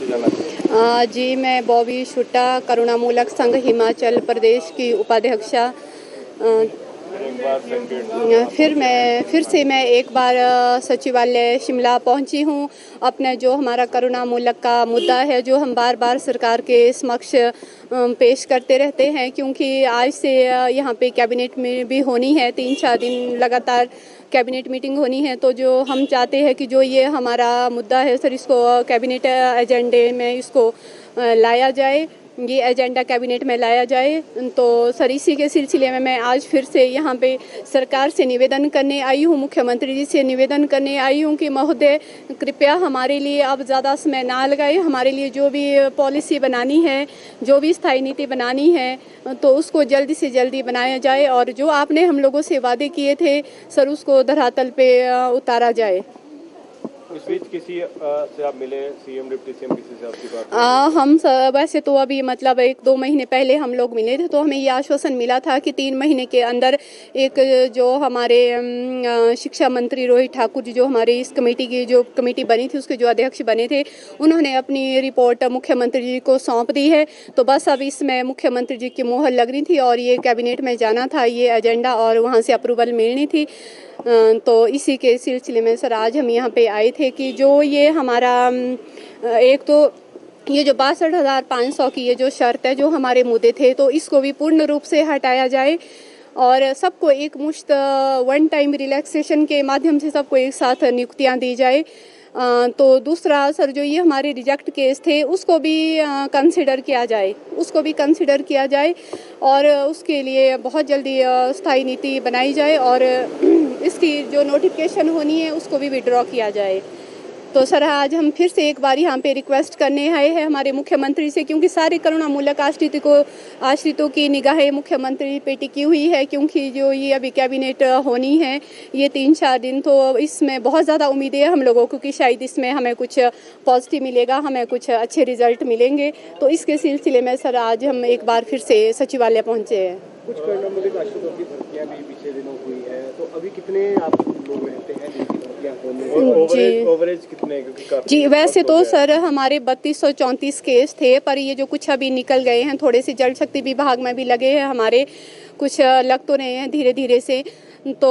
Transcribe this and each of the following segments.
आपसे जानना चाहिए। जी, मैं बॉबी शुट्टा, करुणामूलक संघ हिमाचल प्रदेश की उपाध्यक्षा। फिर से मैं एक बार सचिवालय शिमला पहुंची हूं। अपना जो हमारा करुणामूलक का मुद्दा है, जो हम बार बार सरकार के समक्ष पेश करते रहते हैं, क्योंकि आज से यहाँ पे कैबिनेट में भी होनी है, 3-4 दिन लगातार कैबिनेट मीटिंग होनी है। तो जो हम चाहते हैं कि जो ये हमारा मुद्दा है सर, इसको कैबिनेट एजेंडे में इसको लाया जाए, ये एजेंडा कैबिनेट में लाया जाए। तो सर, इसी के सिलसिले में मैं आज फिर से यहाँ पे सरकार से निवेदन करने आई हूँ, मुख्यमंत्री जी से निवेदन करने आई हूँ कि महोदय, कृपया हमारे लिए अब ज़्यादा समय ना लगाए। हमारे लिए जो भी पॉलिसी बनानी है, जो भी स्थायी नीति बनानी है, तो उसको जल्दी से जल्दी बनाया जाए और जो आपने हम लोगों से वादे किए थे सर, उसको धरातल पे उतारा जाए। इस बीच किसी से आप मिले, सीएम, डिप्टी सीएम, किसी से आपकी बात? हम वैसे तो अभी मतलब 1-2 महीने पहले हम लोग मिले थे, तो हमें ये आश्वासन मिला था कि 3 महीने के अंदर एक जो हमारे शिक्षा मंत्री रोहित ठाकुर जी, जो हमारी इस कमेटी की जो कमेटी बनी थी, उसके जो अध्यक्ष बने थे, उन्होंने अपनी रिपोर्ट मुख्यमंत्री जी को सौंप दी है। तो बस अब इसमें मुख्यमंत्री जी की मोहर लगनी थी और ये कैबिनेट में जाना था ये एजेंडा, और वहाँ से अप्रूवल मिलनी थी। तो इसी के सिलसिले में सर आज हम यहाँ पे आए थे कि जो ये हमारा एक तो ये जो 62,500 की ये जो शर्त है, जो हमारे मुद्दे थे, तो इसको भी पूर्ण रूप से हटाया जाए और सबको एक मुश्त वन टाइम रिलैक्सेशन के माध्यम से सबको एक साथ नियुक्तियाँ दी जाए। तो दूसरा सर, जो ये हमारे रिजेक्ट केस थे, उसको भी कंसिडर किया जाए और उसके लिए बहुत जल्दी स्थायी नीति बनाई जाए और इसकी जो नोटिफिकेशन होनी है उसको भी विड्रॉ किया जाए। तो सर, आज हम फिर से एक बार यहाँ पे रिक्वेस्ट करने आए हैं हमारे मुख्यमंत्री से, क्योंकि सारे करुणामूलक आश्रितों की निगाहें मुख्यमंत्री पे टिकी हुई है, क्योंकि जो ये अभी कैबिनेट होनी है ये 3-4 दिन, तो इसमें बहुत ज़्यादा उम्मीदें हैं हम लोगों को कि शायद इसमें हमें कुछ पॉजिटिव मिलेगा, हमें कुछ अच्छे रिजल्ट मिलेंगे। तो इसके सिलसिले में सर आज हम एक बार फिर से सचिवालय पहुँचे हैं। कुछ करुणामूलक आश्रितों की भर्तियाँ भी पिछले दिनों हुई है, तो अभी कितने आप लोग रहते हैं जिनकी भर्तियाँ होने? ओवरेज कितने? जी, वैसे तो सर हमारे 3234 केस थे, पर ये जो कुछ अभी निकल गए हैं, थोड़े से जल शक्ति विभाग में भी लगे हैं हमारे, कुछ लग तो रहे हैं धीरे धीरे से। तो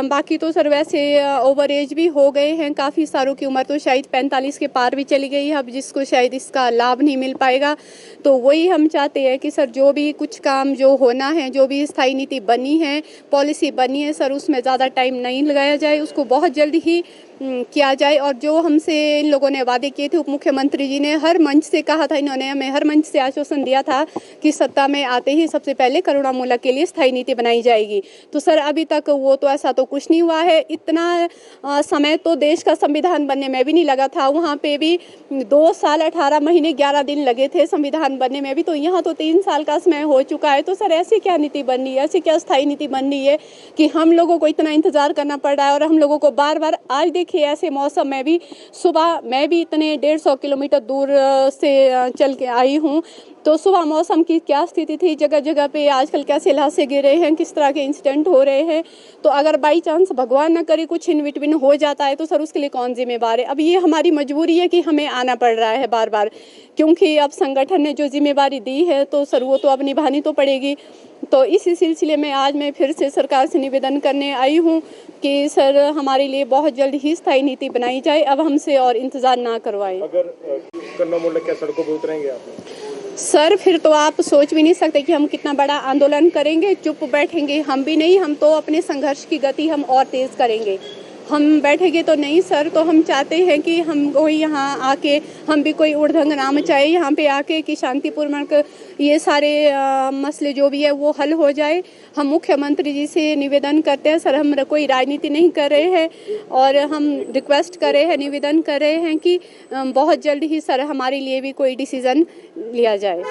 बाकी तो सर वैसे ओवर एज भी हो गए हैं, काफ़ी सारों की उम्र तो शायद 45 के पार भी चली गई है, अब जिसको शायद इसका लाभ नहीं मिल पाएगा। तो वही हम चाहते हैं कि सर जो भी कुछ काम जो होना है, जो भी स्थायी नीति बनी है, पॉलिसी बनी है सर, उसमें ज़्यादा टाइम नहीं लगाया जाए, उसको बहुत जल्दी ही किया जाए। और जो हमसे इन लोगों ने वादे किए थे, उप मुख्यमंत्री जी ने हर मंच से कहा था, इन्होंने हमें हर मंच से आश्वासन दिया था कि सत्ता में आते ही सबसे पहले करुणामूलक के लिए स्थायी नीति बनाई जाएगी। तो सर अभी तक वो तो ऐसा तो कुछ नहीं हुआ है। इतना समय तो देश का संविधान बनने में भी नहीं लगा था, वहाँ पे भी 2 साल 18 महीने 11 दिन लगे थे संविधान बनने में भी, तो यहाँ तो 3 साल का समय हो चुका है। तो सर ऐसी क्या नीति बन रही है, ऐसी क्या स्थायी नीति बन रही है कि हम लोगों को इतना इंतजार करना पड़ रहा है और हम लोगों को बार बार, आज देखिए ऐसे मौसम में भी, सुबह मैं भी इतने 150 किलोमीटर दूर से चल के आई हूँ, तो सुबह मौसम की क्या स्थिति थी, जगह जगह पे आजकल कैसे ल्हासे गिर रहे हैं, किस तरह के इंसिडेंट हो रहे हैं। तो अगर बाई चांस भगवान न करे कुछ इन बिटवीन हो जाता है, तो सर उसके लिए कौन जिम्मेवार है? अब ये हमारी मजबूरी है कि हमें आना पड़ रहा है बार बार, क्योंकि अब संगठन ने जो जिम्मेवारी दी है तो सर वो तो अब निभानी तो पड़ेगी। तो इसी सिलसिले में आज मैं फिर से सरकार से निवेदन करने आई हूँ कि सर हमारे लिए बहुत जल्द ही स्थायी नीति बनाई जाए, अब हमसे और इंतजार ना करवाएं। अगर करुणामूलक क्या सड़कों पर उतरेंगे आप? सर फिर तो आप सोच भी नहीं सकते कि हम कितना बड़ा आंदोलन करेंगे। चुप बैठेंगे हम भी नहीं, हम तो अपने संघर्ष की गति हम और तेज करेंगे। हम बैठेंगे तो नहीं सर, तो हम चाहते हैं कि हम कोई यहाँ आके, हम भी कोई उड़दंग ना मचाए यहाँ पे आके, कि शांतिपूर्वक ये सारे मसले जो भी है वो हल हो जाए। हम मुख्यमंत्री जी से निवेदन करते हैं सर, हम कोई राजनीति नहीं कर रहे हैं और हम रिक्वेस्ट कर रहे हैं, निवेदन कर रहे हैं कि बहुत जल्द ही सर हमारे लिए भी कोई डिसीज़न लिया जाए।